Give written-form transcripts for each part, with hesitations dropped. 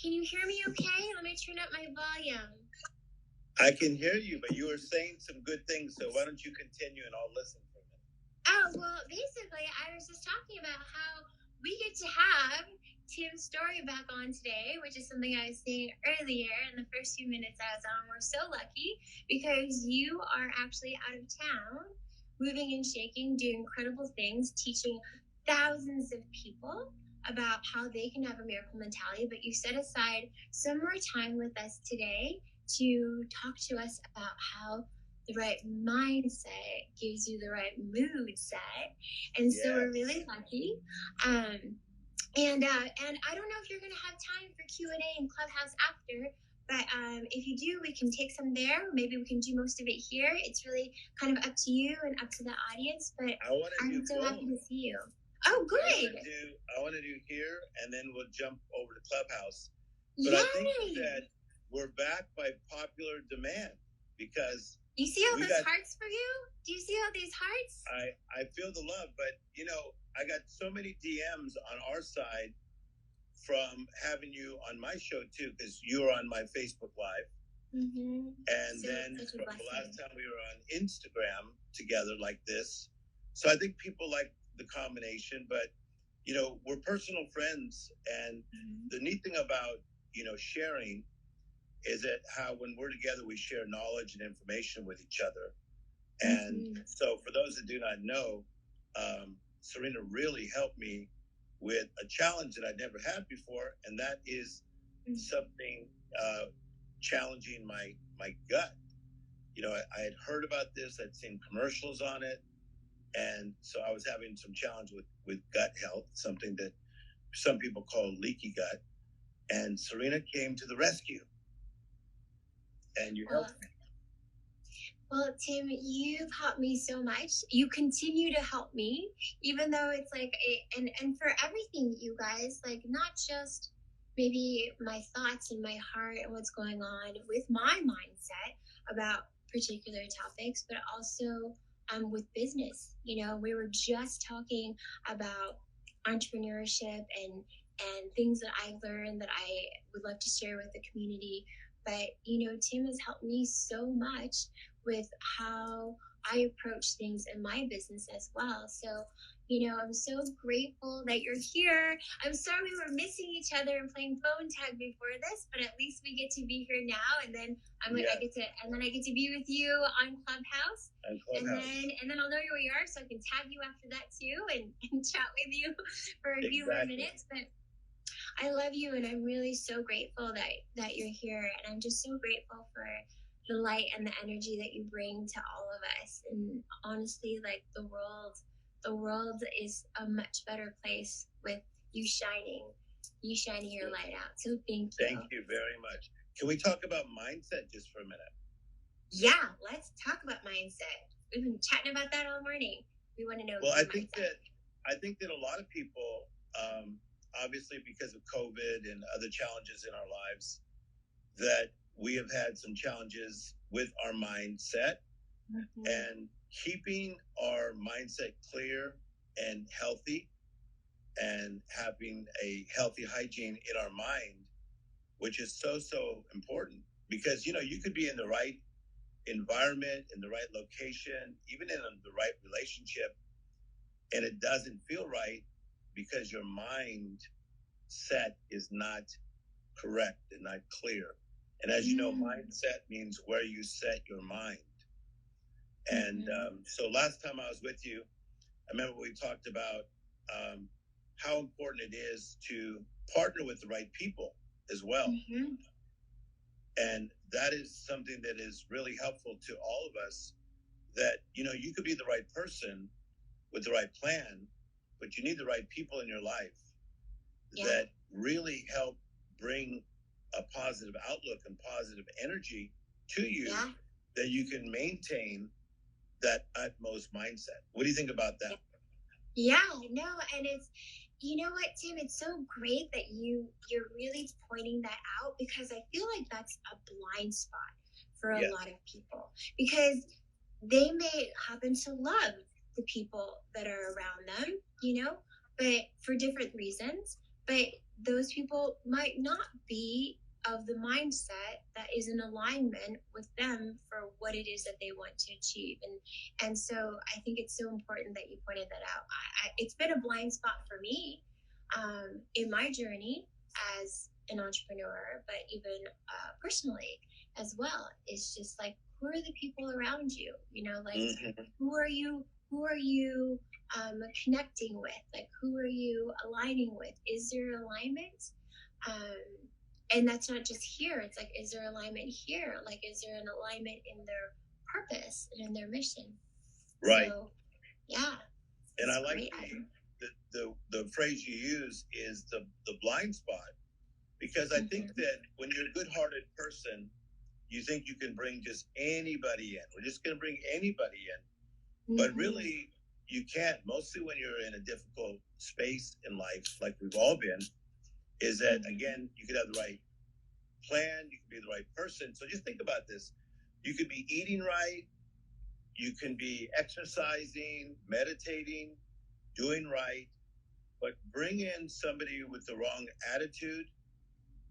Can you hear me okay? Let me turn up my volume. I can hear you, but you were saying some good things, so why don't you continue and I'll listen for a minute. Oh, well, basically, I was just talking about how we get to have Tim Story back on today, which is something I was saying earlier in the first few minutes I was on. We're so lucky because you are actually out of town, moving and shaking, doing incredible things, teaching thousands of people about how they can have a miracle mentality. But you set aside some more time with us today to talk to us about how the right mindset gives you the right mood set. And so we're really lucky. And I don't know if you're going to have time for Q&A in Clubhouse after, but if you do, we can take some there. Maybe we can do most of it here. It's really kind of up to you and up to the audience, but I'm so happy to see you. Oh, good. I want to do here, and then we'll jump over to Clubhouse. But I think that we're back by popular demand because you see all those hearts for you? Do you see all these hearts? I feel the love, but I got so many DMs on our side from having you on my show too, because you were on my Facebook Live. Mm-hmm. And so then from the last time we were on Instagram together like this. So I think people like the combination, but we're personal friends. And the neat thing about, sharing is that how when we're together, we share knowledge and information with each other. And so for those that do not know, Serena really helped me with a challenge that I'd never had before. And that is something challenging my gut. I had heard about this. I'd seen commercials on it. And so I was having some challenge with gut health, something that some people call leaky gut. And Serena came to the rescue. And you helped me. Well, Tim, you've helped me so much. You continue to help me, even though it's like, and for everything, you guys, like not just maybe my thoughts and my heart and what's going on with my mindset about particular topics, but also with business. We were just talking about entrepreneurship and things that I learned that I would love to share with the community. But, Tim has helped me so much with how I approach things in my business as well. So, I'm so grateful that you're here. I'm sorry we were missing each other and playing phone tag before this, but at least we get to be here now. And then I get to be with you on Clubhouse. And then I'll know where you are, so I can tag you after that too and chat with you for a few more minutes. But I love you, and I'm really so grateful that you're here, and I'm just so grateful for the light and the energy that you bring to all of us. And honestly, like the world is a much better place with you shining your light out. So thank you. Thank you very much. Can we talk about mindset just for a minute? Yeah, let's talk about mindset. We've been chatting about that all morning. We want to know. Well, I think that a lot of people, obviously because of COVID and other challenges in our lives, that we have had some challenges with our mindset. And keeping our mindset clear and healthy and having a healthy hygiene in our mind, which is so important, because you could be in the right environment, in the right location, even in the right relationship, and it doesn't feel right because your mind set is not correct and not clear. And as you know, mindset means where you set your mind. And so last time I was with you, I remember we talked about how important it is to partner with the right people as well. And that is something that is really helpful to all of us, that you could be the right person with the right plan, but you need the right people in your life that really help bring a positive outlook and positive energy to you, that you can maintain that utmost mindset. What do you think about that? Yeah, no, and it's, you know what, Tim, it's so great that you're really pointing that out, because I feel like that's a blind spot for a lot of people, because they may happen to love the people that are around them, but for different reasons. but those people might not be of the mindset that is in alignment with them for what it is that they want to achieve. And so I think it's so important that you pointed that out. It's been a blind spot for me in my journey as an entrepreneur, but even personally as well. It's just like, who are the people around you? You know, like who are you connecting with? Like, who are you aligning with? Is there alignment? And that's not just here. It's like, is there alignment here? Like, is there an alignment in their purpose and in their mission? Right. So, yeah. And I like the phrase you use is the blind spot, because I think that when you're a good-hearted person, you think you can bring just anybody in. We're just going to bring anybody in. But really, you can't. Mostly when you're in a difficult space in life, like we've all been, is that, again, you could have the right plan, you could be the right person. So just think about this. You could be eating right, you can be exercising, meditating, doing right, but bring in somebody with the wrong attitude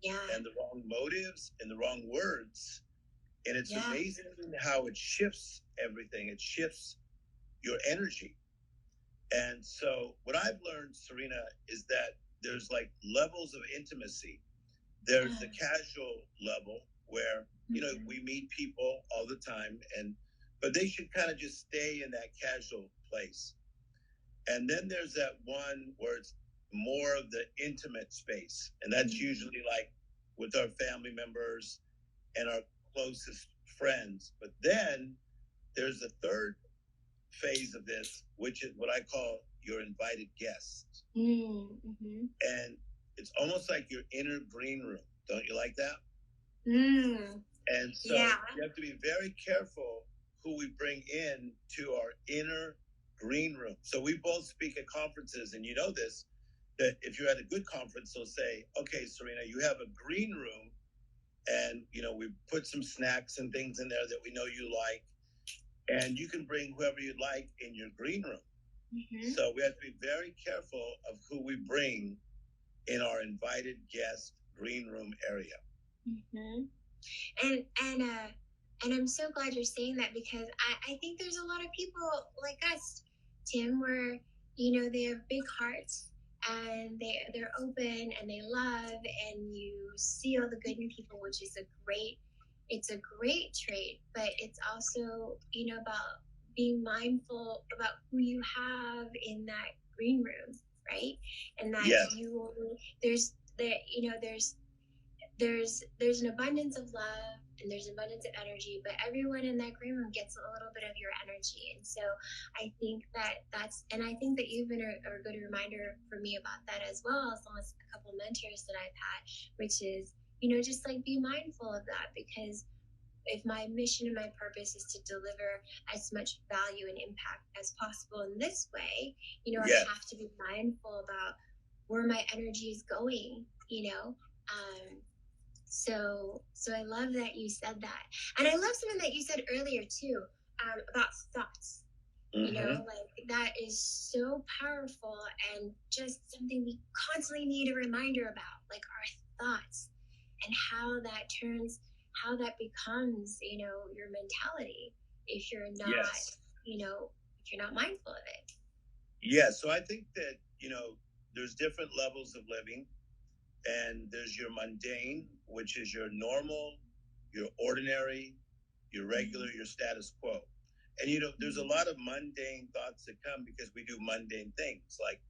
and the wrong motives and the wrong words. And it's amazing how it shifts everything. It shifts your energy. And so what I've learned, Serena, is that there's like levels of intimacy. There's the casual level where, you know, we meet people all the time, but they should kind of just stay in that casual place. And then there's that one where it's more of the intimate space. And that's usually like with our family members and our closest friends. But then there's a third phase of this, which is what I call your invited guests. And it's almost like your inner green room. Don't you like that? And so you have to be very careful who we bring in to our inner green room. So we both speak at conferences, and you know this, that if you're at a good conference, they'll say, okay, Serena, you have a green room, and, you know, we put some snacks and things in there that we know you like, and you can bring whoever you'd like in your green room. So we have to be very careful of who we bring in our invited guest green room area. And I'm so glad you're saying that, because I think there's a lot of people like us, Tim, where, you know, they have big hearts and they're open and they love, and you see all the good in people, which is a great trait, but it's also, you know, about being mindful about who you have in that green room, right? And that you only, there's an abundance of love and there's abundance of energy, but everyone in that green room gets a little bit of your energy. And so I think I think that you've been a good reminder for me about that as well, as long as a couple mentors that I've had, which is, you know, just like be mindful of that, because if my mission and my purpose is to deliver as much value and impact as possible in this way, you know, I have to be mindful about where my energy is going, you know. So I love that you said that. And I love something that you said earlier too, about thoughts. You know, like that is so powerful, and just something we constantly need a reminder about, like our thoughts and how that becomes, you know, your mentality if you're not, you know, if you're not mindful of it. Yeah. So I think that, you know, there's different levels of living. And there's your mundane, which is your normal, your ordinary, your regular, your status quo. And, you know, there's a lot of mundane thoughts that come because we do mundane things, like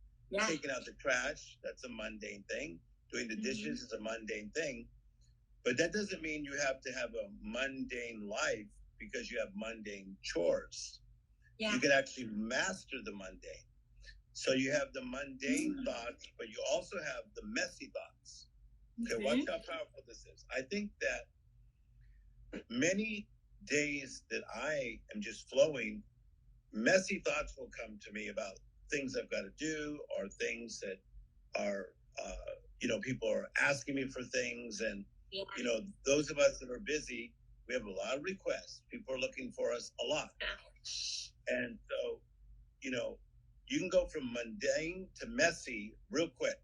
taking out the trash. That's a mundane thing. Doing the dishes is a mundane thing. But that doesn't mean you have to have a mundane life because you have mundane chores. You can actually master the mundane. So you have the mundane thoughts, but you also have the messy thoughts. Okay, watch how powerful this is. I think that many days that I am just flowing, messy thoughts will come to me about things I've got to do, or things that are, you know, people are asking me for things. And, you know, those of us that are busy, we have a lot of requests. People are looking for us a lot. And so, you know, you can go from mundane to messy real quick.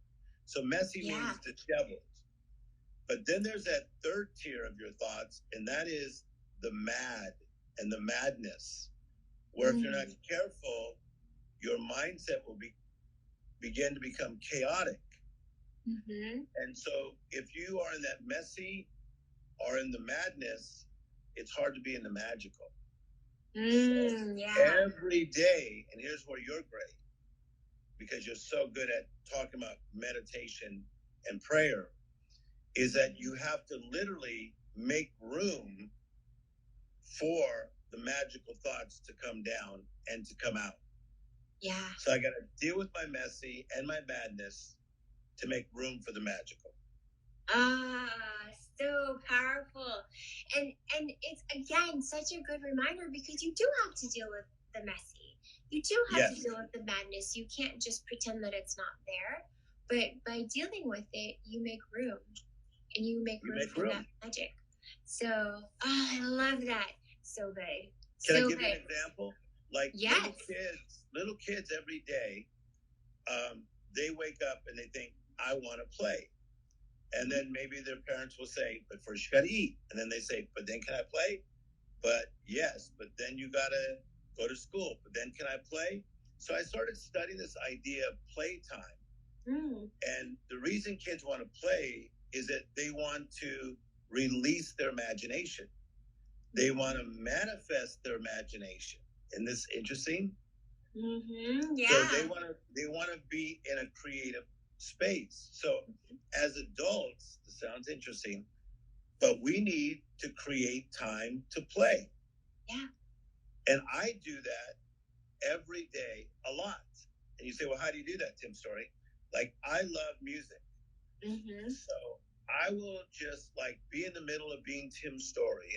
So messy Yeah. means disheveled. But then there's that third tier of your thoughts, and that is the mad and the madness, where if you're not careful, your mindset will begin to become chaotic. Mm-hmm. And so if you are in that messy or in the madness, it's hard to be in the magical. Yeah. Every day, and here's where you're great, because you're so good at talking about meditation and prayer, is that you have to literally make room for the magical thoughts to come down and to come out. Yeah. So I got to deal with my messy and my madness to make room for the magical. So powerful. And it's again such a good reminder, because you do have to deal with the messy. You do have to deal with the madness. You can't just pretend that it's not there. But by dealing with it, you make room. And you make room for that magic. So I love that. So good. Can I give you an example? Like little kids every day, they wake up and they think, I want to play. And then maybe their parents will say, but first you got to eat. And then they say, but then can I play? But yes, but then you got to go to school. But then can I play? So I started studying this idea of playtime. And the reason kids want to play is that they want to release their imagination. They want to manifest their imagination. Isn't this interesting? Yeah. So they want to be in a creative space. So as adults, this sounds interesting, but we need to create time to play. Yeah. And I do that every day a lot. And you say, well, how do you do that, Tim Story? Like, I love music. So I will just like be in the middle of being Tim Story,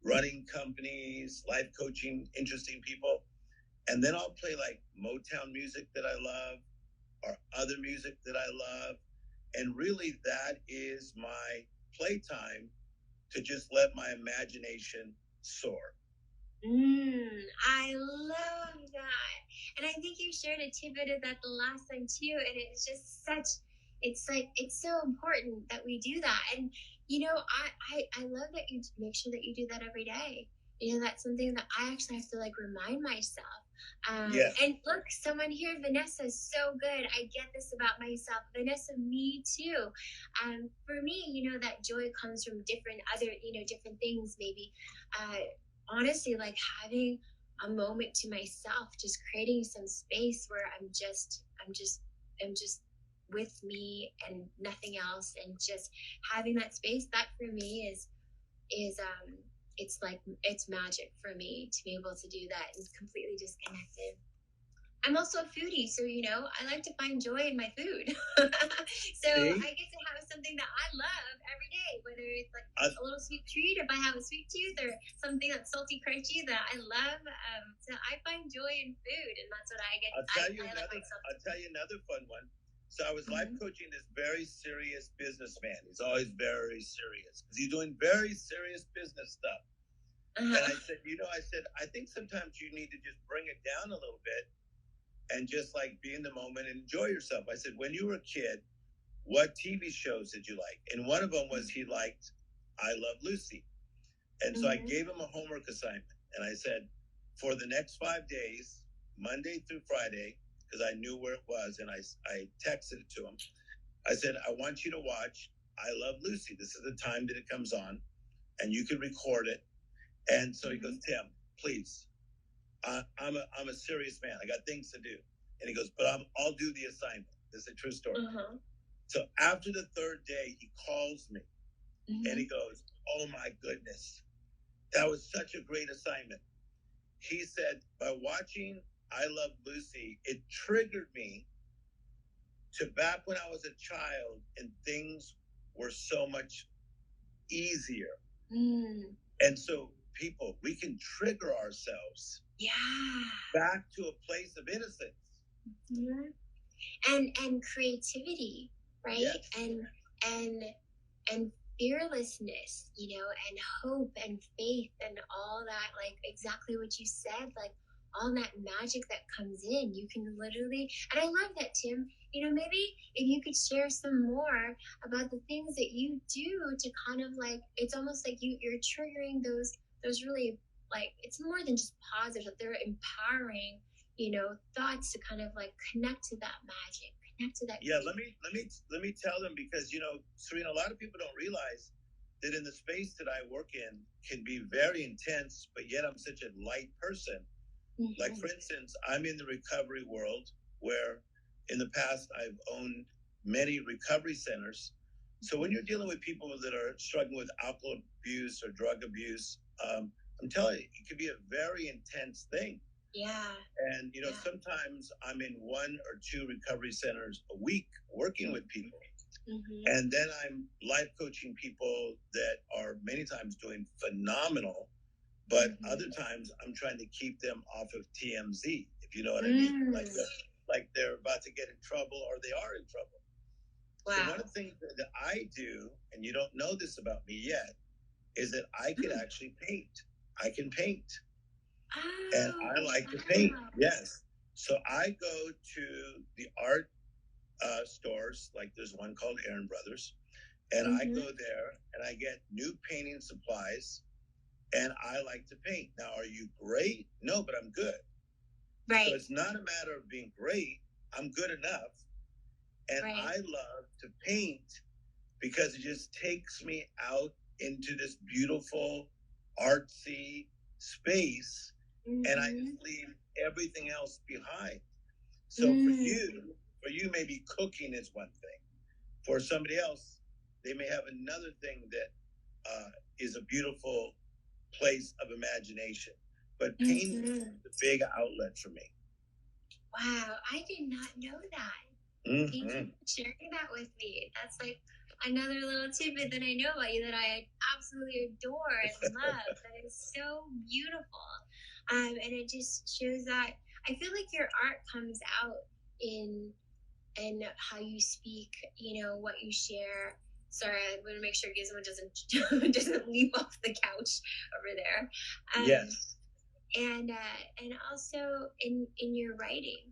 running companies, life coaching, interesting people. And then I'll play like Motown music that I love or other music that I love. And really that is my playtime to just let my imagination soar. I love that. And I think you shared a tidbit of that the last time too. And it's just it's so important that we do that. And, I love that you make sure that you do that every day. That's something that I actually have to like remind myself. And look, someone here, Vanessa, is so good. I get this about myself. Vanessa, me too. For me, that joy comes from different things, maybe. Honestly, like having a moment to myself, just creating some space where I'm just with me and nothing else, and just having that space, that for me is it's magic for me to be able to do that and completely disconnected. I'm also a foodie, so I like to find joy in my food. So I get to have something that I love every day, whether it's like a little sweet treat, if I have a sweet tooth, or something that's salty, crunchy that I love. So I find joy in food, and that's what I get. I'll tell you another fun one. So I was life coaching this very serious businessman. He's always very serious because he's doing very serious business stuff. And I said, I think sometimes you need to just bring it down a little bit and just like be in the moment and enjoy yourself. I said, when you were a kid, what TV shows did you like? And one of them was he liked I Love Lucy. And so I gave him a homework assignment. And I said, for the next 5 days, Monday through Friday, because I knew where it was, and I texted it to him. I said, I want you to watch I Love Lucy. This is the time that it comes on, and you can record it. And so he goes, Tim, please. I'm a serious man. I got things to do. And he goes, but I'll do the assignment. This is a true story. So after the third day, he calls me and he goes, oh my goodness, that was such a great assignment. He said, by watching I Love Lucy, it triggered me to back when I was a child and things were so much easier. And so people, we can trigger ourselves back to a place of innocence. And creativity, right? Yes. And fearlessness, and hope and faith and all that, like exactly what you said, like all that magic that comes in. You can literally, and I love that, Tim. Maybe if you could share some more about the things that you do to kind of like, it's almost like you're triggering those really, like, it's more than just positive, they're empowering, thoughts to kind of like connect to that magic, connect to that. Yeah, let me tell them, because Serena, a lot of people don't realize that in the space that I work in can be very intense, but yet I'm such a light person. Mm-hmm. Like, for instance, I'm in the recovery world, where in the past I've owned many recovery centers. So when you're dealing with people that are struggling with alcohol abuse or drug abuse, I'm telling you, it can be a very intense thing. Yeah. And, sometimes I'm in 1 or 2 recovery centers a week working with people. Mm-hmm. And then I'm life coaching people that are many times doing phenomenal, but other times I'm trying to keep them off of TMZ, if you know what I mean. Like they're about to get in trouble, or they are in trouble. Wow. So one of the things that I do, and you don't know this about me yet, is that I can actually paint. I can paint. Oh, and I like to paint. Yes. So I go to the art stores, like there's one called Aaron Brothers, and I go there and I get new painting supplies, and I like to paint. Now, are you great? No, but I'm good. Right. So it's not a matter of being great. I'm good enough. And I love to paint because it just takes me out into this beautiful, artsy space, and I just leave everything else behind. So for you, maybe cooking is one thing. For somebody else, they may have another thing that is a beautiful place of imagination. But painting is a big outlet for me. Wow, I did not know that. Thank you for sharing that with me. That's like another little tidbit that I know about you that I absolutely adore and love. That is so beautiful. And it just shows that I feel like your art comes out in how you speak, what you share. Sorry, I'm going to make sure Gizmo doesn't leap off the couch over there. Yes. And also in your writing.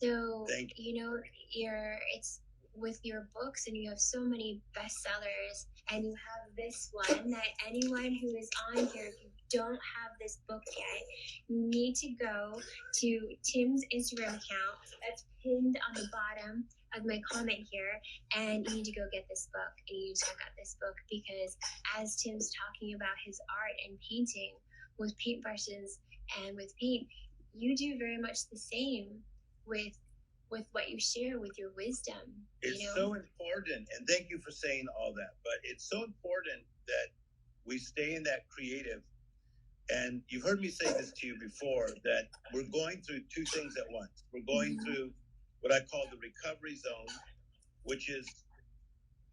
So, it's with your books, and you have so many bestsellers, and you have this one that anyone who is on here, if you don't have this book yet, you need to go to Tim's Instagram account that's pinned on the bottom of my comment here, and you need to go get this book, and you need to check out this book, because as Tim's talking about his art and painting with paintbrushes and with paint, you do very much the same with what you share with your wisdom. It's so important, and thank you for saying all that, but it's so important that we stay in that creative. And you've heard me say this to you before, that we're going through 2 things at once. We're going through what I call the recovery zone, which is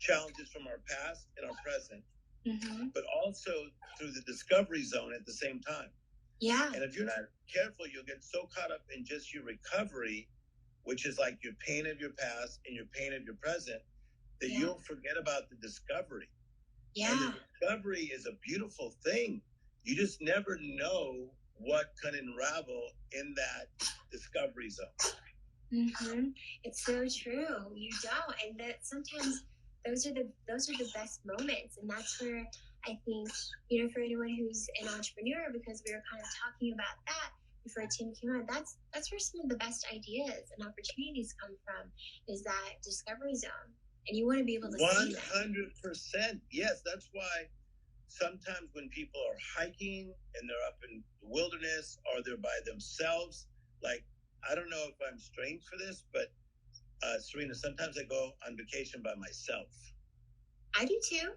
challenges from our past and our present, but also through the discovery zone at the same time. Yeah. And if you're not careful, you'll get so caught up in just your recovery, which is like your pain of your past and your pain of your present, that you'll forget about the discovery. Yeah. And the discovery is a beautiful thing. You just never know what can unravel in that discovery zone. It's so true. You don't, and that sometimes those are the best moments, and that's where I think, for anyone who's an entrepreneur, because we were kind of talking about that before Tim came on, that's where some of the best ideas and opportunities come from, is that discovery zone. And you want to be able to see that. 100%. Yes, that's why sometimes when people are hiking and they're up in the wilderness, or they're by themselves, like, I don't know if I'm strange for this, but Serena, sometimes I go on vacation by myself. I do too.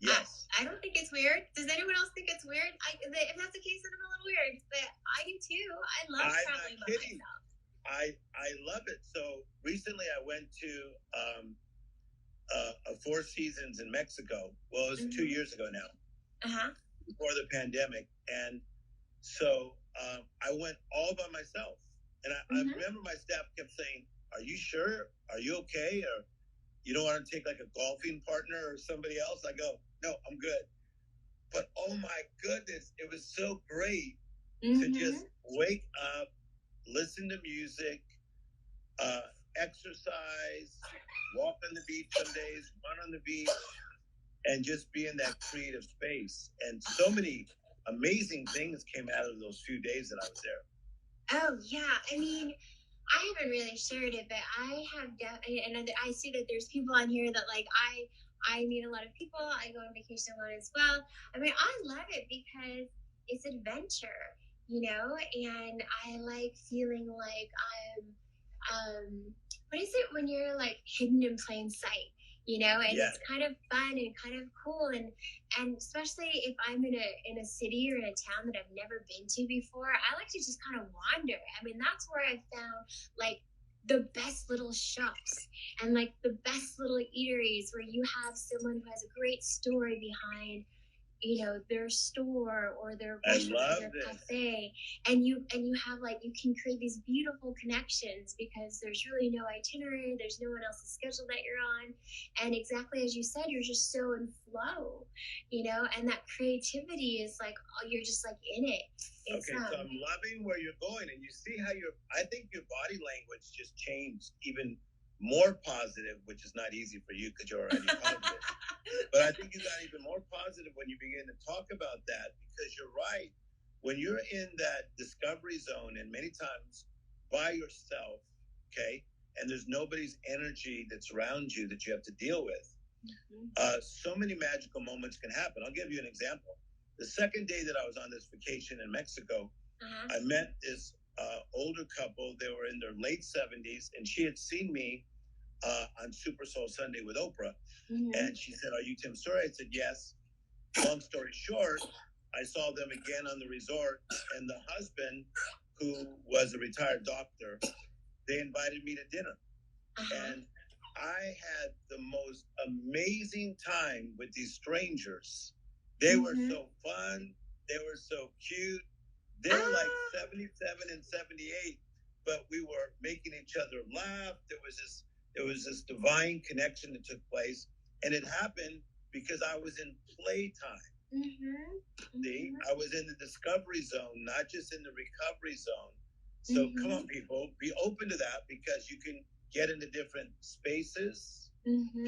Yes. I don't think it's weird. Does anyone else think it's weird? If that's the case, then I'm a little weird. But I do too. I love traveling by myself. I love it. So recently I went to a 4 Seasons in Mexico. Well, it was 2 years ago now. Before the pandemic. And so I went all by myself. And I remember my staff kept saying, "Are you sure? Are you okay? Or you don't want to take like a golfing partner or somebody else?" I go, "No, I'm good." But oh my goodness, it was so great to just wake up, listen to music, exercise, walk on the beach some days, run on the beach, and just be in that creative space. And so many amazing things came out of those few days that I was there. Oh yeah, I mean, I haven't really shared it, but I have, and I see that there's people on here that like I meet a lot of people. I go on vacation a lot as well. I mean, I love it because it's adventure, you know, and I like feeling like what is it when you're like hidden in plain sight, you know, and it's kind of fun and kind of cool, and especially if I'm in a city or in a town that I've never been to before, I like to just kind of wander. I mean, that's where I found like the best little shops and like the best little eateries where you have someone who has a great story behind, you know, their store or their restaurant or their cafe, and you have like, you can create these beautiful connections because there's really no itinerary, there's no one else's schedule that you're on, and exactly as you said, you're just so in flow, you know, and that creativity is like, oh, you're just like in it. It's, okay, so I'm loving where you're going, and you see how I think your body language just changed even more positive, which is not easy for you because you're already positive. But I think you got even more positive when you begin to talk about that, because you're right. When you're in that discovery zone, and many times by yourself, okay, and there's nobody's energy that's around you that you have to deal with, so many magical moments can happen. I'll give you an example. The second day that I was on this vacation in Mexico, I met this older couple. They were in their late 70s, and she had seen me on Super Soul Sunday with Oprah. And she said, "Are you Tim Story?" I said, "Yes." Long story short, I saw them again on the resort, and the husband, who was a retired doctor, they invited me to dinner. And I had the most amazing time with these strangers. They were so fun. They were so cute. They were like 77 and 78, but we were making each other laugh. There was this divine connection that took place, and it happened because I was in playtime. See, I was in the discovery zone, not just in the recovery zone. So come on, people, be open to that, because you can get into different spaces,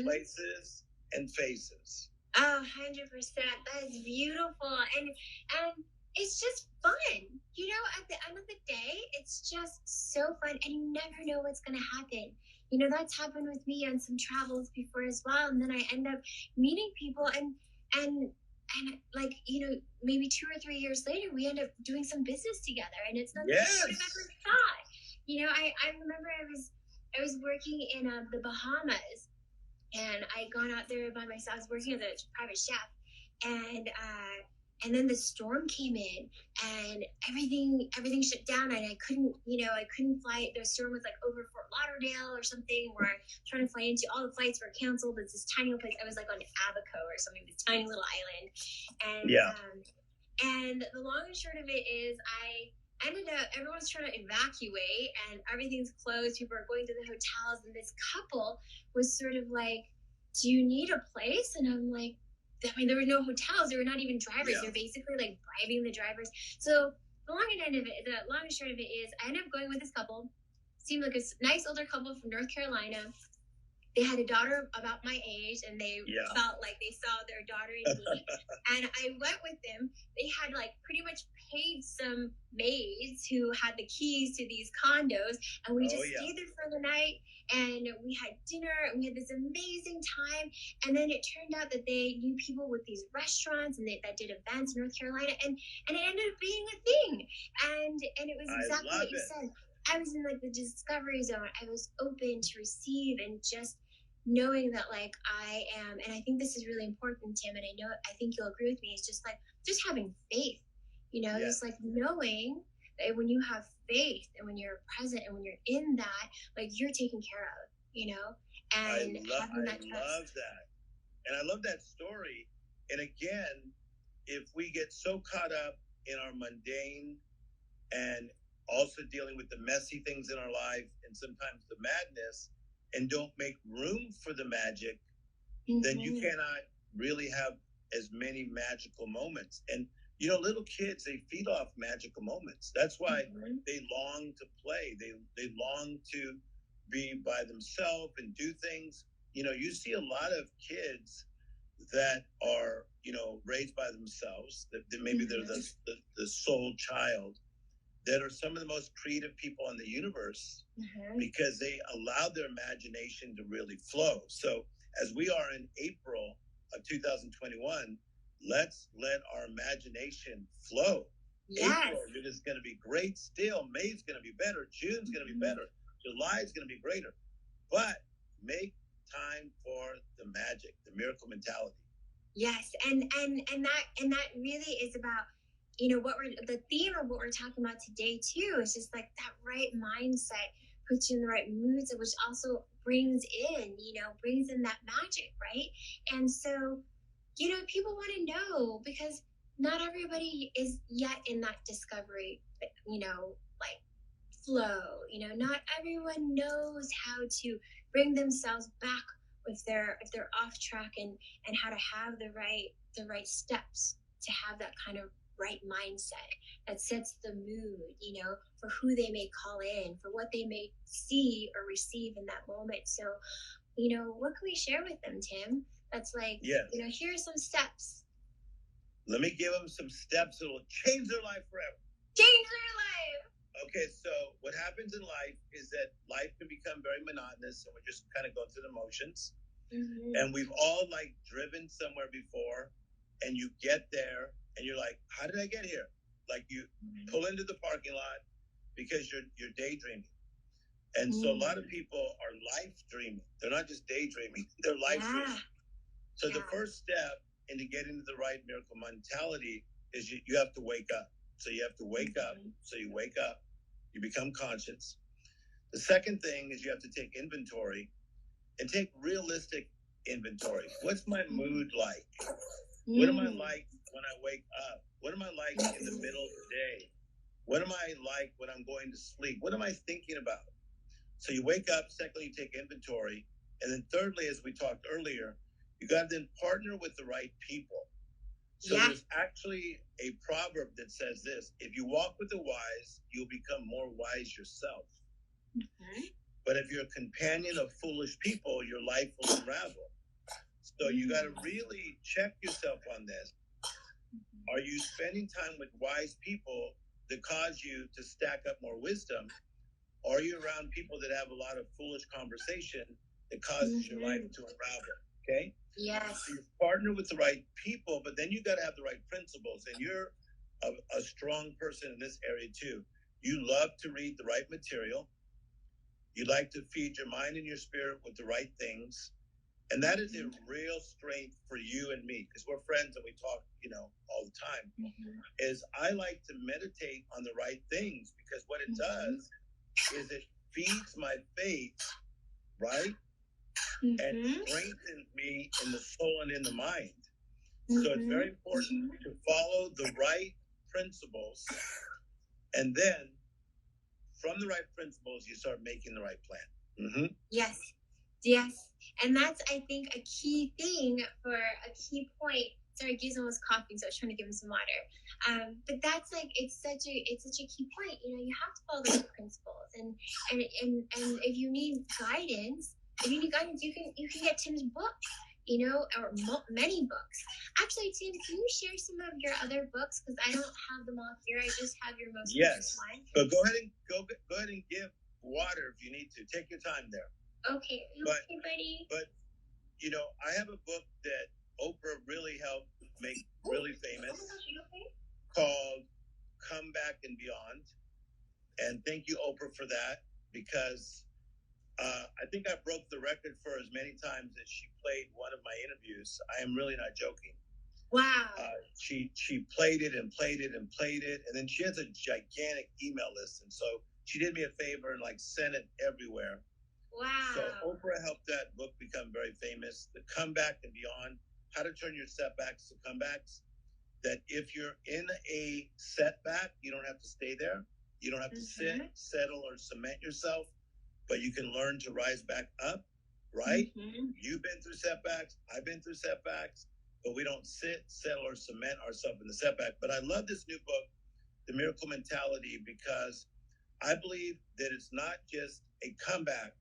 places, and faces. Oh, 100%. That is beautiful. And it's just fun. You know, at the end of the day, it's just so fun, and you never know what's going to happen. You know, that's happened with me on some travels before as well. And then I end up meeting people and like, you know, maybe 2 or 3 years later, we end up doing some business together, and it's nothing I would have ever thought. You know, I remember I was working in the Bahamas, and I had gone out there by myself. I was working as a private chef, and then the storm came in, and everything shut down, and I couldn't fly. The storm was like over Fort Lauderdale or something, where I'm trying to fly into. All the flights were canceled. It's this tiny little place. I was like on Abaco or something, this tiny little island, and and the long and short of it is, I ended up, everyone's trying to evacuate and everything's closed. People are going to the hotels, and this couple was sort of like, "Do you need a place?" And I'm like, I mean, there were no hotels. There were not even drivers. They're basically like bribing the drivers. So the long and short of it is, I ended up going with this couple. Seemed like a nice older couple from North Carolina. They had a daughter about my age, and they felt like they saw their daughter in me. And I went with them. They had like pretty much paid some maids who had the keys to these condos, and we just stayed there for the night, and we had dinner, and we had this amazing time. And then it turned out that they knew people with these restaurants, and that did events in North Carolina, and it ended up being a thing. And it was exactly what you said. I was in like the discovery zone. I was open to receive, and just knowing that like I am, and I think this is really important, Tim, and I think you'll agree with me, it's just like just having faith, you know, just like knowing that when you have faith and when you're present and when you're in that, like you're taken care of, you know, and having that trust. I love that. And I love that story. And again, if we get so caught up in our mundane and also dealing with the messy things in our life and sometimes the madness, and don't make room for the magic, then you cannot really have as many magical moments. And little kids, they feed off magical moments. That's why they long to play. They long to be by themselves and do things. You see a lot of kids that are, raised by themselves, that maybe they're the sole child, that are some of the most creative people in the universe because they allow their imagination to really flow. So as we are in April of 2021, let's let our imagination flow. Yes. April is going to be great still. May's going to be better. June's going to be better. July's going to be greater. But make time for the magic, the miracle mentality. Yes, and that really is about, the theme of what we're talking about today too is just like that right mindset puts you in the right moods, which also brings in that magic, right? And so, people want to know, because not everybody is yet in that discovery, like flow. Not everyone knows how to bring themselves back if they're off track, and how to have the right steps to have that kind of right mindset that sets the mood, for who they may call in, for what they may see or receive in that moment. So, what can we share with them, Tim? That's like, here are some steps. Let me give them some steps that will change their life forever. Change their life. Okay, so what happens in life is that life can become very monotonous, and we're just kind of going through the motions. And we've all driven somewhere before, and you get there and you're like, how did I get here? Like you pull into the parking lot because you're daydreaming. And so a lot of people are life dreaming. They're not just daydreaming, they're life dreaming. So the first step into getting to the right miracle mentality is you have to wake up. So you have to wake up. So you wake up, you become conscious. The second thing is you have to take inventory, and take realistic inventory. What's my mood like? What am I like when I wake up? What am I like in the middle of the day? What am I like when I'm going to sleep? What am I thinking about? So you wake up. Secondly, you take inventory. And then thirdly, as we talked earlier, you got to then partner with the right people. So there's actually a proverb that says this: if you walk with the wise, you'll become more wise yourself. But if you're a companion of foolish people, your life will unravel. So you got to really check yourself on this. Are you spending time with wise people that cause you to stack up more wisdom? Or are you around people that have a lot of foolish conversation that causes your life to unravel? Okay? Yes. So you partner with the right people, but then you got to have the right principles. And you're a strong person in this area too. You love to read the right material. You like to feed your mind and your spirit with the right things. And that is a real strength for you and me, because we're friends and we talk, all the time, is I like to meditate on the right things, because what it does is it feeds my faith, right? And strengthens me in the soul and in the mind. So it's very important to follow the right principles, and then from the right principles, you start making the right plan. Yes. And that's, I think, a key thing, for a key point. Sorry, Gizmo was coughing, so I was trying to give him some water. But that's it's such a key point. You have to follow the principles, and if you need guidance, you can get Tim's book, or many books. Actually, Tim, can you share some of your other books? Because I don't have them all here. I just have your most recent one. But go ahead and give water if you need to. Take your time there. Okay, buddy. But I have a book that Oprah really helped make really famous, called Come Back and Beyond. And thank you, Oprah, for that, because I think I broke the record for as many times as she played one of my interviews. I am really not joking. Wow. She played it and played it and played it. And then she has a gigantic email list. And so she did me a favor and sent it everywhere. Wow. So Oprah helped that book become very famous. The Come Back and Beyond, how to turn your setbacks to comebacks. That if you're in a setback, you don't have to stay there. You don't have to sit, settle, or cement yourself, but you can learn to rise back up, right? You've been through setbacks. I've been through setbacks. but we don't sit, settle, or cement ourselves in the setback. But I love this new book, The Miracle Mentality, because I believe that it's not just a comeback,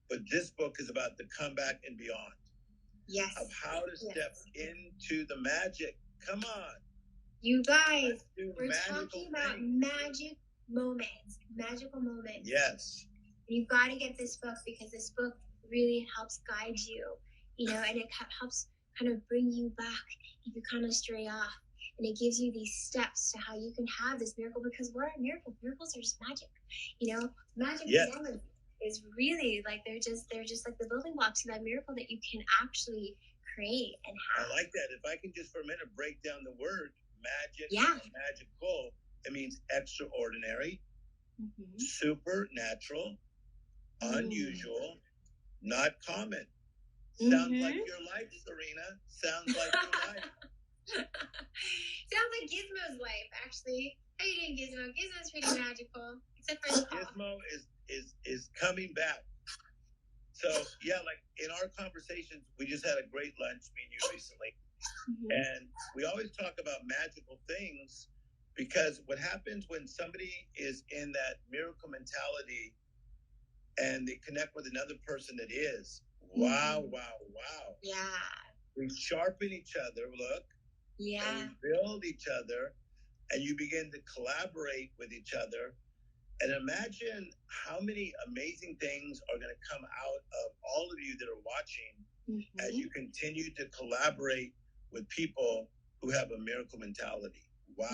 but this book is about the comeback and beyond. Yes. Of how to step into the magic. Come on. You guys, we're talking about magical moments. Yes. You've got to get this book, because this book really helps guide you, and it helps kind of bring you back if you kind of stray off. And it gives you these steps to how you can have this miracle, because what are miracles? Miracles are just magic. Magic moments is really like they're just like the building blocks of that miracle that you can actually create and have. I like that. If I can just for a minute break down the word magic, magical, it means extraordinary, supernatural, unusual, not common. Sounds like your life, Serena. Sounds like your life. Sounds like Gizmo's life, actually. How you doing, Gizmo? Gizmo's pretty magical, except for Gizmo is coming back. So yeah, like in our conversations, we just had a great lunch, me and you recently, and we always talk about magical things, because what happens when somebody is in that miracle mentality and they connect with another person that is, wow. Yeah. We sharpen each other, look. Yeah. And we build each other, and you begin to collaborate with each other. And imagine how many amazing things are going to come out of all of you that are watching as you continue to collaborate with people who have a miracle mentality. Wow,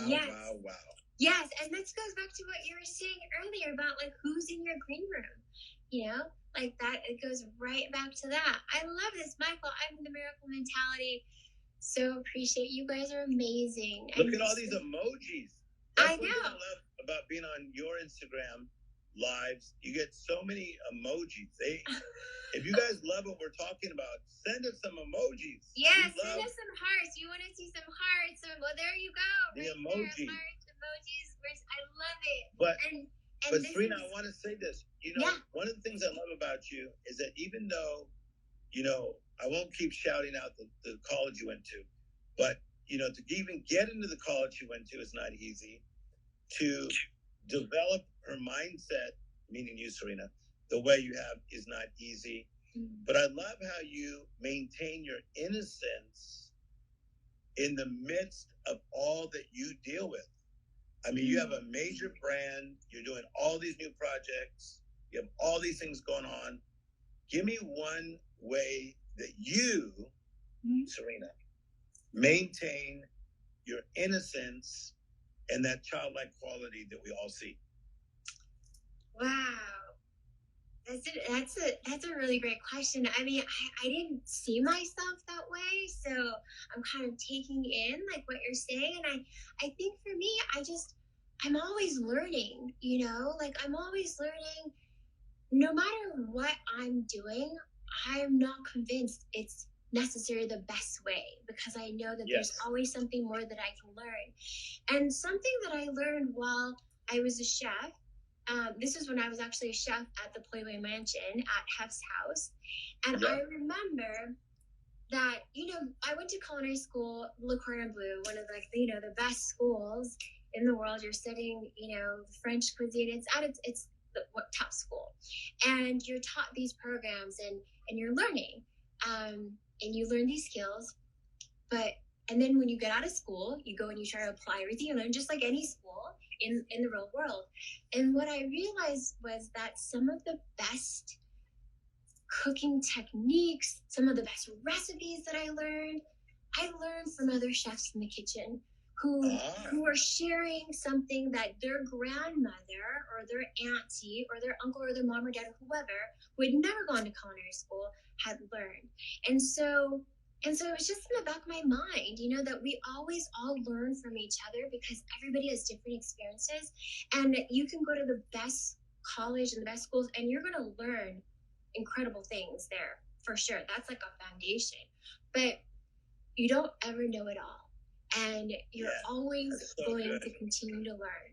wow. Yes, and this goes back to what you were saying earlier about like who's in your green room, like that. It goes right back to that. I love this, Michael. I'm in the miracle mentality. So appreciate you guys are amazing. Look at all these emojis. That's I know. What I love about being on your Instagram lives. You get so many emojis. If you guys love what we're talking about, send us some emojis. Yes, send us some hearts. You want to see some hearts? Well, there you go. The emoji. Hearts, emojis. I love it. But Serena, I want to say this. One of the things I love about you is that even though, I won't keep shouting out the college you went to, but to even get into the college you went to is not easy. To develop her mindset, meaning you, Serena, the way you have is not easy. But I love how you maintain your innocence in the midst of all that you deal with. I mean, you have a major brand. You're doing all these new projects. You have all these things going on. Give me one way that you, Serena, maintain your innocence and that childlike quality that we all see. Wow. That's a really great question. I mean, I didn't see myself that way, so I'm kind of taking in like what you're saying. And I think for me, I'm always learning, like I'm always learning. No matter what I'm doing, I'm not convinced it's necessarily the best way, because I know that there's always something more that I can learn. And something that I learned while I was a chef, this was when I was actually a chef at the Playboy Mansion at Hef's house. And I remember that, I went to culinary school, Le Cordon Bleu, one of the best schools in the world. You're studying, French cuisine. It's the top school, and you're taught these programs and you're learning, and you learn these skills. And then when you get out of school, you go and you try to apply everything you learn, just like any school in the real world. And what I realized was that some of the best cooking techniques, some of the best recipes that I learned from other chefs in the kitchen who are sharing something that their grandmother or their auntie or their uncle or their mom or dad or whoever who had never gone to culinary school had learned. And so it was just in the back of my mind, that we always all learn from each other, because everybody has different experiences, and you can go to the best college and the best schools and you're going to learn incredible things there for sure. That's like a foundation, but you don't ever know it all. And you're always going to continue to learn.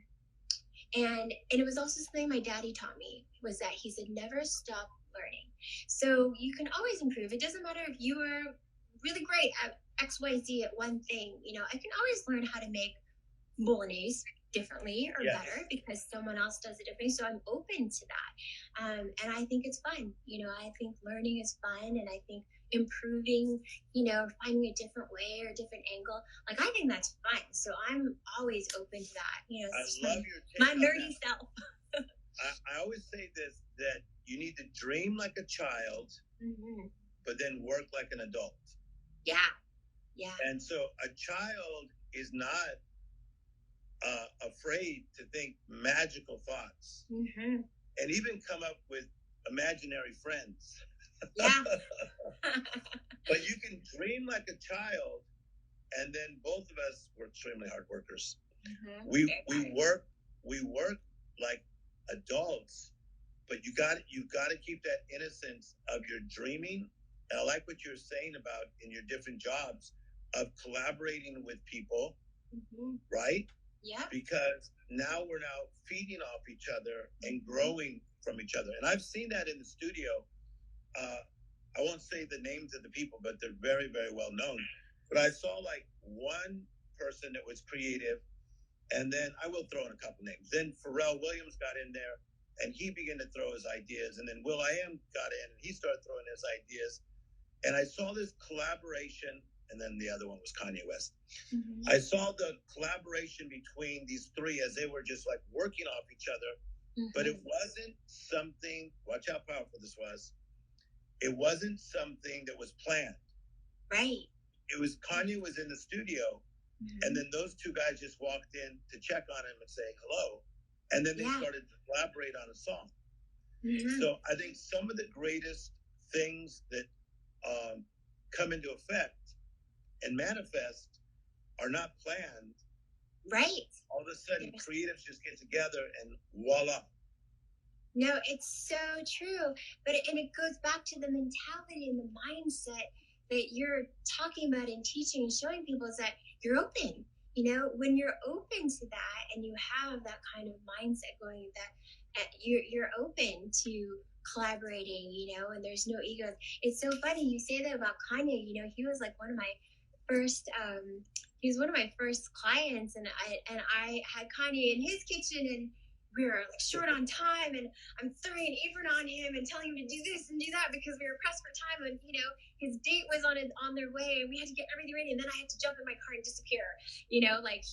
And it was also something my daddy taught me, was that he said, never stop learning. So you can always improve. It doesn't matter if you are really great at XYZ at one thing. You know, I can always learn how to make bolognese differently or better because someone else does it differently. So I'm open to that. And I think it's fun. You know, I think learning is fun, and I think improving, you know, finding a different way or a different angle. Like, I think that's fun. So I'm always open to that. You know, I love your take my on nerdy that. self. I always say this, that you need to dream like a child, but then work like an adult. Yeah. Yeah. And so a child is not afraid to think magical thoughts and even come up with imaginary friends. Yeah. But you can dream like a child, and then both of us were extremely hard workers. We work like adults, but you got to keep that innocence of your dreaming. And I like what you're saying about in your different jobs of collaborating with people, right? Yeah. Because now we're feeding off each other and growing from each other. And I've seen that in the studio. I won't say the names of the people, but they're very, very well known. But I saw like one person that was creative, and then I will throw in a couple names. Then Pharrell Williams got in there, and he began to throw his ideas. And then will.i.am got in, and he started throwing his ideas. And I saw this collaboration, and then the other one was Kanye West. I saw the collaboration between these three as they were just like working off each other. But it wasn't something, watch how powerful this was. It wasn't something that was planned. Right. It was Kanye was in the studio, and then those two guys just walked in to check on him and say hello. And then they started to collaborate on a song. So I think some of the greatest things that come into effect and manifest are not planned. Right. All of a sudden, creatives just get together and voila. No, it's so true. But it goes back to the mentality and the mindset that you're talking about and teaching and showing people, is that you're open. You know, when you're open to that and you have that kind of mindset going, that you're open to collaborating, you know, and there's no ego. It's so funny you say that about Kanye. You know, he was like one of my first clients, and I had Kanye in his kitchen, and we were like short on time, and I'm throwing an apron on him and telling him to do this and do that because we were pressed for time, and you know, his date was on their way, and we had to get everything ready, and then I had to jump in my car and disappear. You know, like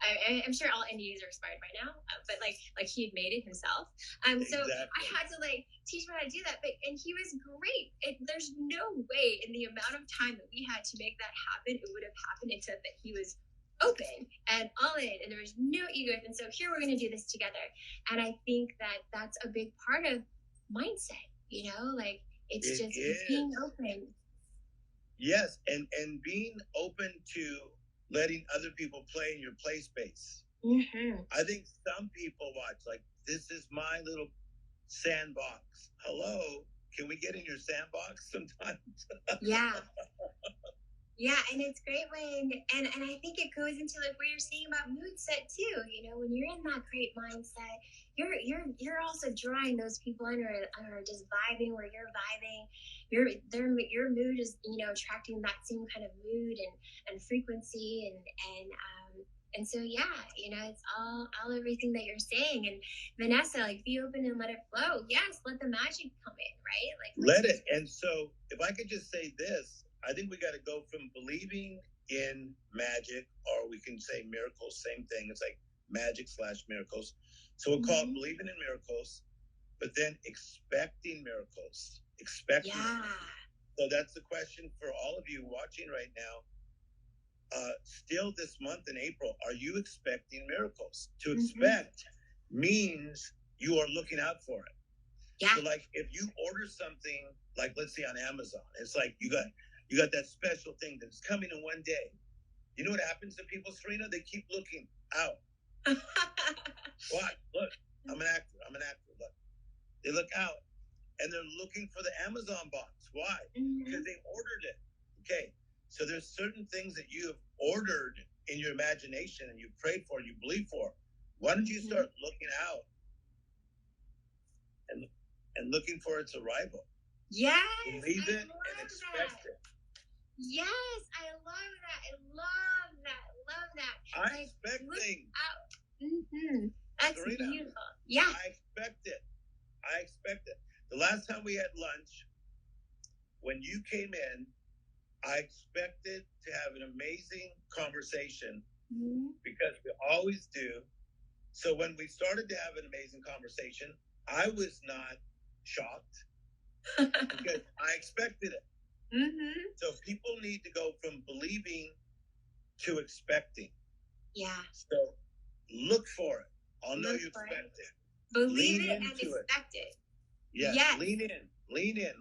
I'm sure all NDAs are expired by now, but like he had made it himself. So I had to like teach him how to do that, and he was great. There's no way in the amount of time that we had to make that happen, it would have happened except that he was open and all in, and there was no ego. And so here we're going to do this together. And I think that that's a big part of mindset, you know, like it's being open. Yes. And being open to letting other people play in your play space. I think some people watch like, this is my little sandbox. Hello, can we get in your sandbox sometimes? Yeah, and it's great when, and I think it goes into like what you're saying about MOODSET too. You know, when you're in that great mindset, you're also drawing those people in or just vibing where you're vibing. Your mood is, you know, attracting that same kind of mood and frequency and so yeah, you know, it's all everything that you're saying. And Vanessa, like, be open and let it flow. Yes, let the magic come in, right? Like, let it. And so if I could just say this, I think we got to go from believing in magic, or we can say miracles, same thing. It's like magic/miracles. So we'll call it believing in miracles, but then expecting miracles. So that's the question for all of you watching right now. Still this month in April, are you expecting miracles? To expect means you are looking out for it. Yeah. So like if you order something, like let's say on Amazon, it's like you got that special thing that's coming in one day. You know what happens to people, Serena? They keep looking out. What? Look, I'm an actor. Look. They look out and they're looking for the Amazon box. Why? Because they ordered it. Okay. So there's certain things that you have ordered in your imagination and you prayed for, you believe for. Why don't you start looking out and looking for its arrival? Yes, Believe I it and love expect that. it. Yes, I love that. I love that. Love that. I expect things. That's Serena, beautiful. Yeah. I expect it. I expect it. The last time we had lunch, when you came in, I expected to have an amazing conversation because we always do. So when we started to have an amazing conversation, I was not shocked because I expected it. So people need to go from believing to expecting. Yeah. So look for it. I'll know you expect it. Believe it and expect it. Yes. Yes. Lean in. Yes.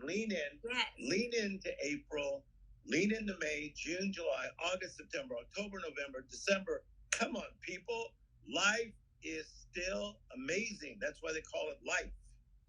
Lean into April. Lean into May, June, July, August, September, October, November, December. Come on, people. Life is still amazing. That's why they call it life.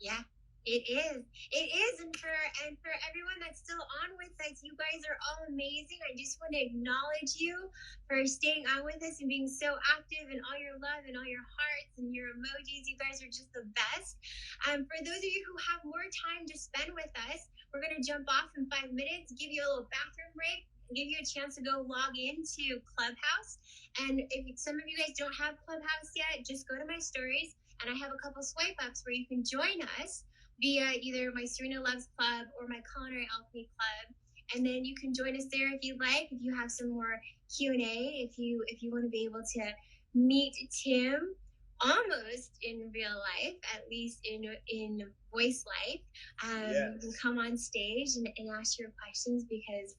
Yeah. It is. It is. And for everyone that's still on with us, you guys are all amazing. I just want to acknowledge you for staying on with us and being so active, and all your love and all your hearts and your emojis. You guys are just the best. For those of you who have more time to spend with us, we're going to jump off in 5 minutes, give you a little bathroom break, give you a chance to go log into Clubhouse. And if some of you guys don't have Clubhouse yet, just go to my stories, and I have a couple swipe ups where you can join us via either my Serena Loves Club or my Culinary Alchemy Club. And then you can join us there if you'd like, if you have some more Q&A, if you want to be able to meet Tim almost in real life, at least in voice life. You can come on stage and ask your questions, because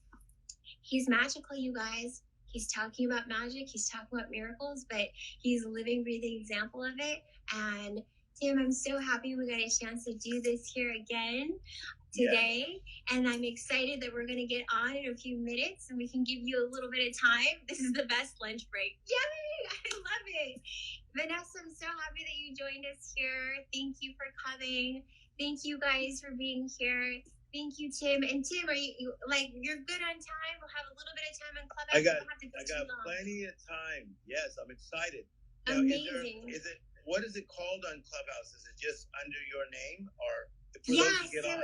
he's magical, you guys. He's talking about magic, he's talking about miracles, but he's a living, breathing example of it. And Tim, I'm so happy we got a chance to do this here again today. And I'm excited that we're going to get on in a few minutes and we can give you a little bit of time. This is the best lunch break. Yay! I love it. Vanessa, I'm so happy that you joined us here. Thank you for coming. Thank you guys for being here. Thank you, Tim. And Tim, are you you're good on time? We'll have a little bit of time on Clubhouse. I got plenty of time. Yes, I'm excited. Now, amazing. What is it called on Clubhouse? Is it just under your name, or for those who get on?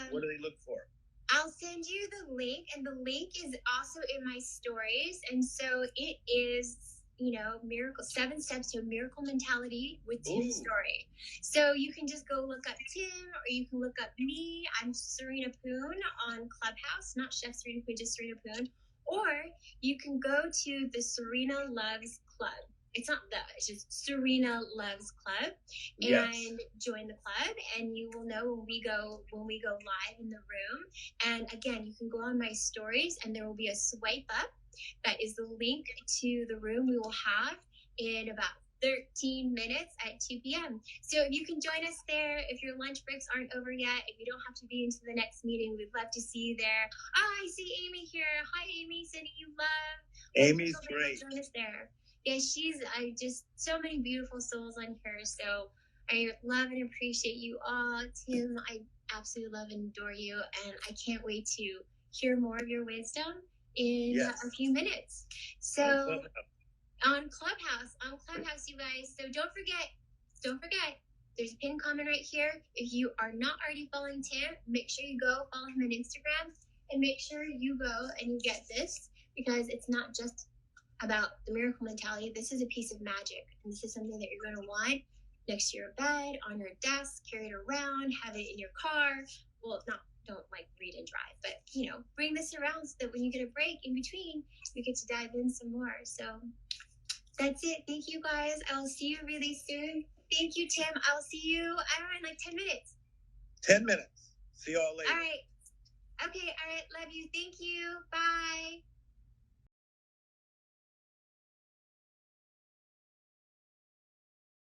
What do they look for? I'll send you the link, and the link is also in my stories. And so it is, 7 steps to a miracle mentality with Tim Story. So you can just go look up Tim, or you can look up me. I'm Serena Poon on Clubhouse, not Chef Serena Poon, just Serena Poon. Or you can go to the Serena Loves Club. It's not it's just Serena Loves Club, and join the club, and you will know when we go live in the room. And again, you can go on my stories, and there will be a swipe up that is the link to the room we will have in about 13 minutes at 2 p.m. So if you can join us there, if your lunch breaks aren't over yet, if you don't have to be into the next meeting, we'd love to see you there. Oh, I see Amy here. Hi, Amy, sending you love. Amy's great. Join us there. Yeah, she's just so many beautiful souls on here. So I love and appreciate you all. Tim, I absolutely love and adore you. And I can't wait to hear more of your wisdom in a few minutes. So on Clubhouse, you guys. So don't forget, there's a pinned comment right here. If you are not already following Tim, make sure you go follow him on Instagram, and make sure you go and you get this, because it's not just about the miracle mentality. This is a piece of magic, and this is something that you're going to want next to your bed, on your desk, carry it around, have it in your car. Well, don't read and drive, but bring this around so that when you get a break in between, we get to dive in some more. So that's it. Thank you, guys. I'll see you really soon. Thank you, Tim. I'll see you, in 10 minutes. 10 minutes. See you all later. All right. Okay. All right. Love you. Thank you. Bye.